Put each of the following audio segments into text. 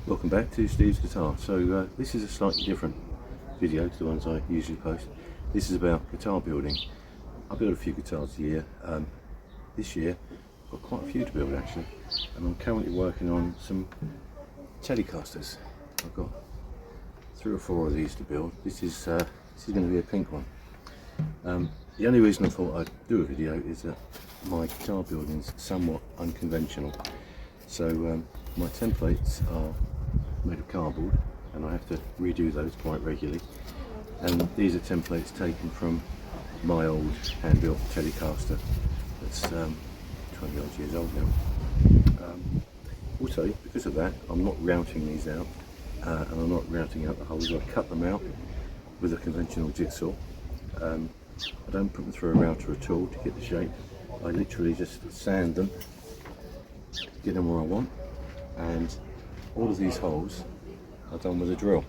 Welcome back to Steve's Guitar. So this is a slightly different video to the ones I usually post. This is about guitar building. I build a few guitars a year. This year I've got quite a few to build actually, and I'm currently working on some Telecasters. I've got 3 or 4 of these to build. This is going to be a pink one. The only reason I thought I'd do a video is that my guitar building is somewhat unconventional. So my templates are made of cardboard and I have to redo those quite regularly, and these are templates taken from my old hand-built Telecaster that's 20 odd years old now. Also, because of that, I'm not routing these out, and I'm not routing out the holes. I cut them out with a conventional jigsaw. I don't put them through a router at all to get the shape. I literally just sand them, get them where I want, and all of these holes are done with a drill.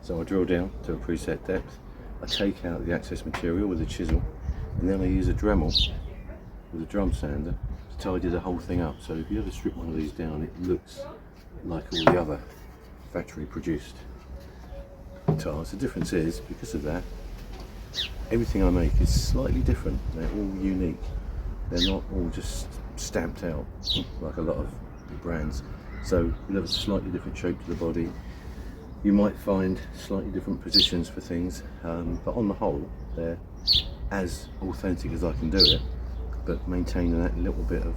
So I drill down to a preset depth, I take out the excess material with a chisel, and then I use a Dremel with a drum sander to tidy the whole thing up. So if you ever strip one of these down, it looks like all the other factory produced guitars. The difference is, because of that, everything I make is slightly different. They're all unique. They're not all just stamped out like a lot of the brands. So you'll have a slightly different shape to the body. You might find slightly different positions for things, but on the whole, they're as authentic as I can do it, but maintaining that little bit of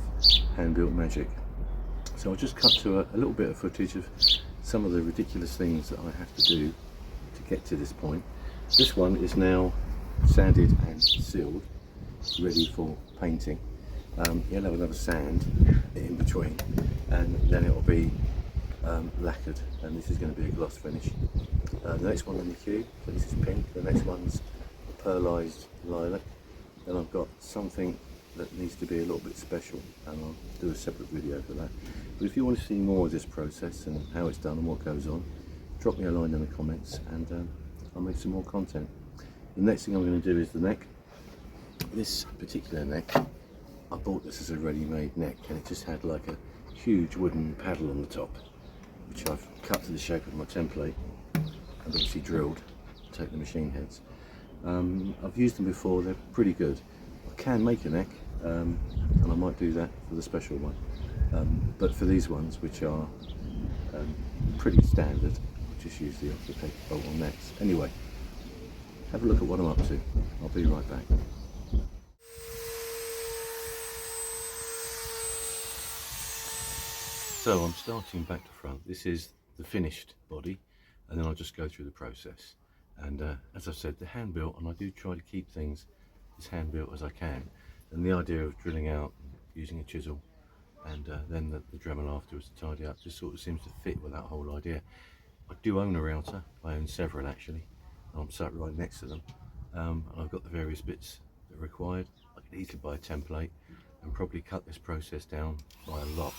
hand-built magic. So I'll just cut to a little bit of footage of some of the ridiculous things that I have to do to get to this point. This one is now sanded and sealed, ready for painting. You'll have another sand in between, and then it will be lacquered, and this is going to be a gloss finish. The next one on the queue, so this is pink. The next one's pearlised lilac. Then I've got something that needs to be a little bit special, and I'll do a separate video for that. But if you want to see more of this process and how it's done and what goes on, drop me a line in the comments, and I'll make some more content. The next thing I'm going to do is the neck. This particular neck, I bought this as a ready-made neck, and it just had like a huge wooden paddle on the top, which I've cut to the shape of my template and obviously drilled to take the machine heads. I've used them before, they're pretty good. I can make a neck, and I might do that for the special one. But for these ones, which are pretty standard, I'll just use the off-the-peg bolt-on necks. Anyway, have a look at what I'm up to. I'll be right back. So I'm starting back to front. This is the finished body, and then I'll just go through the process. And as I've said, they're hand built, and I do try to keep things as hand built as I can. And the idea of drilling out, using a chisel, and then the Dremel afterwards to tidy up, just sort of seems to fit with that whole idea. I do own a router. I own several actually, and I'm sat right next to them. And I've got the various bits that are required. I could easily buy a template and probably cut this process down by a lot.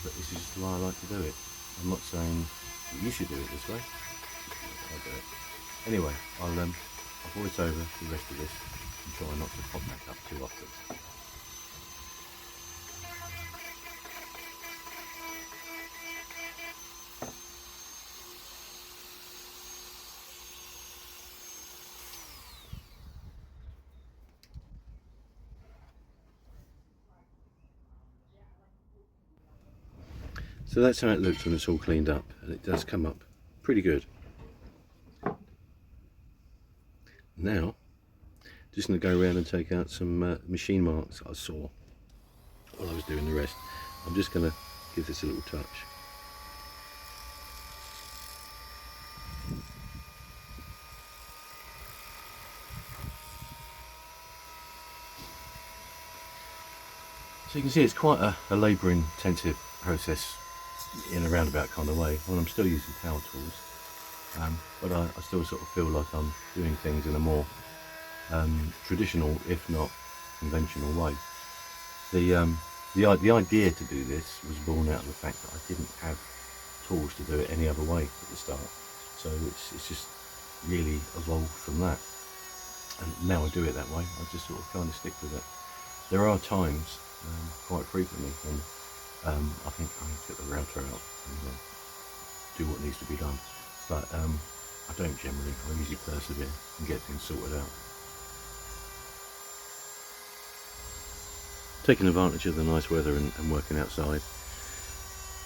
But this is just the way I like to do it. I'm not saying that you should do it this way. I'll do it. Anyway, I'll voice over the rest of this and try not to pop back up too often. So that's how it looks when it's all cleaned up, and it does come up pretty good. Now, just going to go around and take out some machine marks I saw while I was doing the rest. I'm just going to give this a little touch. So you can see it's quite a labour intensive process in a roundabout kind of way. Well, I'm still using power tools, but I still sort of feel like I'm doing things in a more traditional, if not conventional way. The idea to do this was born out of the fact that I didn't have tools to do it any other way at the start. So it's just really evolved from that. And now I do it that way. I just sort of kind of stick with it. There are times, quite frequently, when I think I need to get the router out and do what needs to be done. But I don't generally. I usually persevere and get things sorted out. Taking advantage of the nice weather and working outside.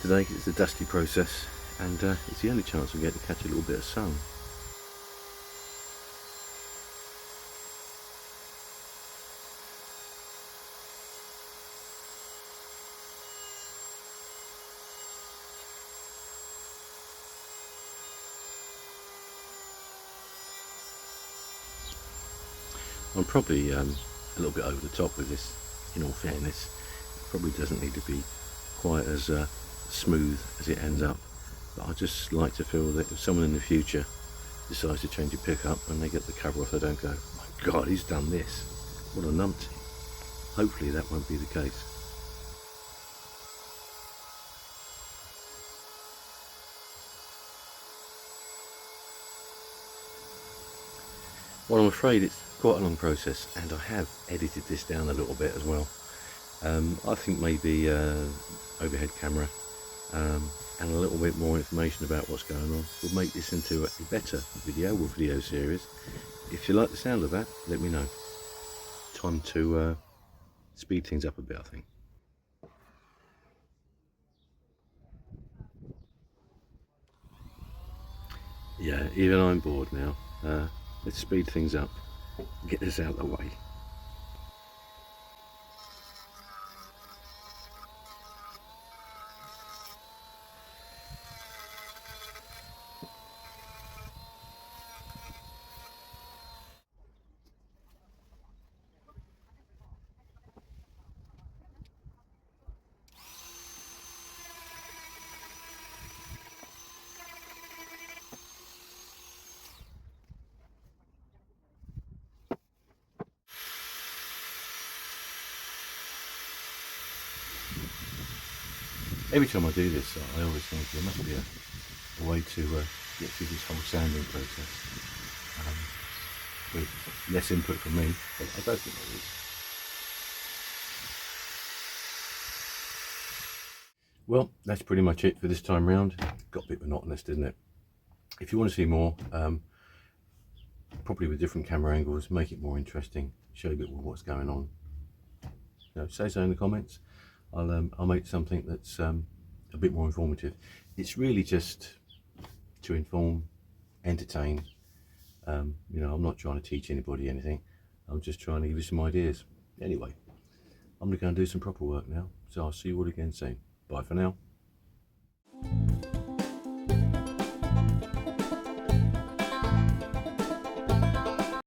Today it's a dusty process, and it's the only chance we get to catch a little bit of sun. I'm probably a little bit over the top with this, in all fairness. It probably doesn't need to be quite as smooth as it ends up, but I just like to feel that if someone in the future decides to change a pickup and they get the cover off, they don't go, "Oh my God, he's done this, what a numpty." Hopefully that won't be the case. Well, I'm afraid it's quite a long process, and I have edited this down a little bit as well. I think maybe overhead camera and a little bit more information about what's going on would make this into a better video or video series. If you like the sound of that, let me know. Time to speed things up a bit, I think. Yeah, even I'm bored now. Let's speed things up and get this out of the way. Every time I do this, I always think there must be a way to get through this whole sanding process with less input from me, but I don't think there is. Well, that's pretty much it for this time round. Got a bit monotonous, didn't it? If you want to see more, probably with different camera angles, make it more interesting, show you a bit more what's going on. Say so in the comments. I'll make something that's a bit more informative. It's really just to inform, entertain. I'm not trying to teach anybody anything. I'm just trying to give you some ideas. Anyway, I'm going to go and do some proper work now. So I'll see you all again soon. Bye for now.